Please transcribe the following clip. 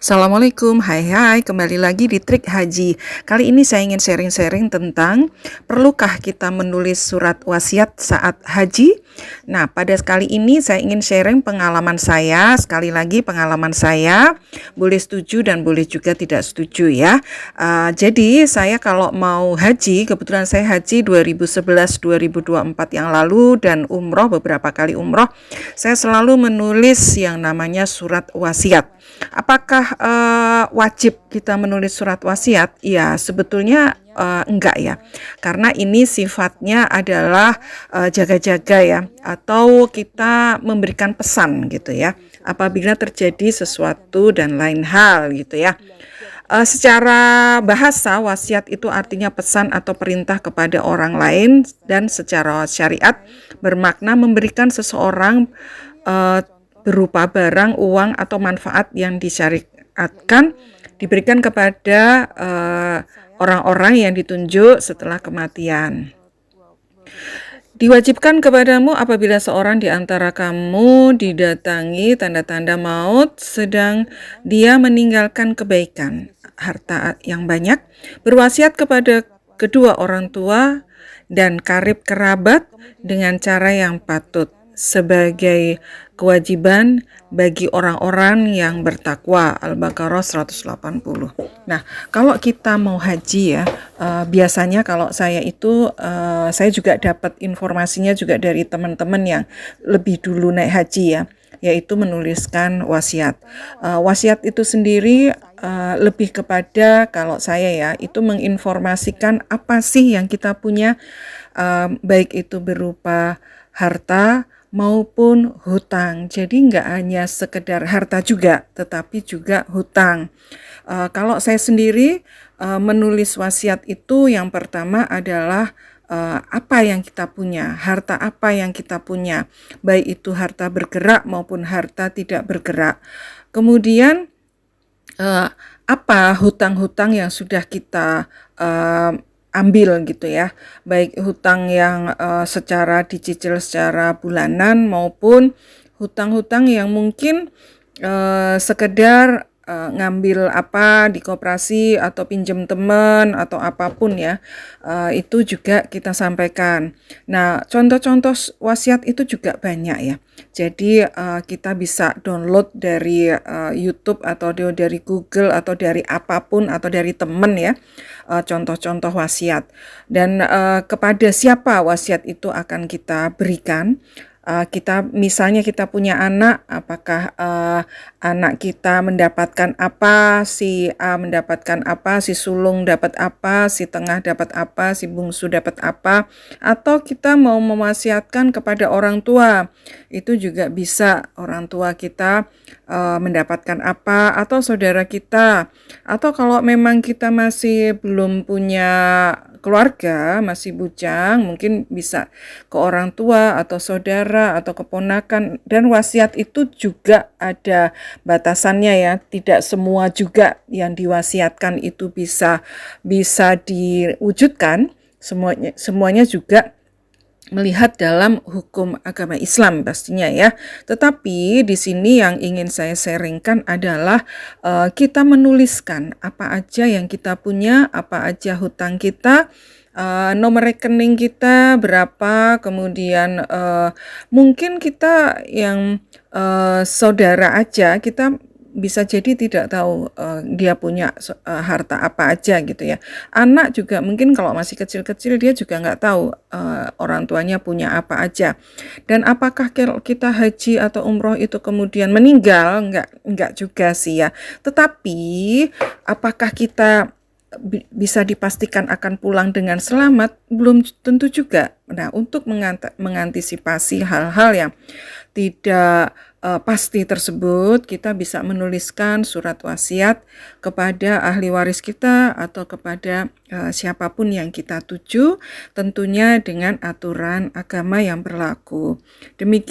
Assalamualaikum, hai, kembali lagi di Trik Haji. Kali ini saya ingin sharing-sharing tentang perlukah kita menulis surat wasiat saat haji? Nah, pada kali ini saya ingin sharing pengalaman saya. Sekali lagi pengalaman saya, boleh setuju dan boleh juga tidak setuju ya. Jadi saya kalau mau haji, kebetulan saya haji 2011-2024 yang lalu dan umroh beberapa kali umroh, saya selalu menulis yang namanya surat wasiat. Apakah wajib kita menulis surat wasiat? Ya, sebetulnya enggak ya. Karena ini sifatnya adalah jaga-jaga ya, atau kita memberikan pesan gitu ya. Apabila terjadi sesuatu dan lain hal gitu ya. Secara bahasa, wasiat itu artinya pesan atau perintah kepada orang lain, dan secara syariat bermakna memberikan seseorang berupa barang, uang, atau manfaat yang disyariatkan diberikan kepada orang-orang yang ditunjuk setelah kematian. Diwajibkan kepadamu apabila seorang di antara kamu didatangi tanda-tanda maut sedang dia meninggalkan kebaikan, harta yang banyak, berwasiat kepada kedua orang tua dan karib kerabat dengan cara yang patut, sebagai kewajiban bagi orang-orang yang bertakwa. Al-Baqarah 180. Nah, kalau kita mau haji ya, biasanya kalau saya itu, saya juga dapat informasinya juga dari teman-teman yang lebih dulu naik haji ya, yaitu menuliskan wasiat. Wasiat itu sendiri lebih kepada, kalau saya ya, itu menginformasikan apa sih yang kita punya, baik itu berupa harta maupun hutang. Jadi nggak hanya sekedar harta juga, tetapi juga hutang. Kalau saya sendiri menulis wasiat itu, yang pertama adalah apa yang kita punya, harta apa yang kita punya, baik itu harta bergerak maupun harta tidak bergerak. Kemudian apa hutang-hutang yang sudah kita ambil gitu ya, baik hutang yang secara dicicil secara bulanan maupun hutang-hutang yang mungkin sekedar ngambil apa di koperasi atau pinjam teman atau apapun ya, itu juga kita sampaikan. Nah, contoh-contoh wasiat itu juga banyak ya. Jadi kita bisa download dari YouTube atau dari Google atau dari apapun atau dari teman ya, contoh-contoh wasiat. Dan kepada siapa wasiat itu akan kita berikan. Kita misalnya kita punya anak, apakah anak kita mendapatkan apa, si A mendapatkan apa, si sulung dapat apa, si tengah dapat apa, si bungsu dapat apa, atau kita mau mewasiatkan kepada orang tua, itu juga bisa orang tua kita mendapatkan apa, atau saudara kita, atau kalau memang kita masih belum punya keluarga, masih bujang, mungkin bisa ke orang tua atau saudara atau keponakan. Dan wasiat itu juga ada batasannya ya, tidak semua juga yang diwasiatkan itu bisa diwujudkan. Semuanya juga melihat dalam hukum agama Islam pastinya ya. Tetapi di sini yang ingin saya sharingkan adalah kita menuliskan apa aja yang kita punya, apa aja hutang kita, nomor rekening kita berapa, kemudian mungkin kita yang saudara aja, kita bisa jadi tidak tahu dia punya harta apa aja gitu ya. Anak juga mungkin kalau masih kecil-kecil dia juga nggak tahu orang tuanya punya apa aja. Dan apakah kita haji atau umroh itu kemudian meninggal? Enggak juga sih ya. Tetapi apakah kita bisa dipastikan akan pulang dengan selamat? Belum tentu juga. Nah, untuk mengantisipasi hal-hal yang tidak pasti tersebut, kita bisa menuliskan surat wasiat kepada ahli waris kita atau kepada siapapun yang kita tuju, tentunya dengan aturan agama yang berlaku. Demikian.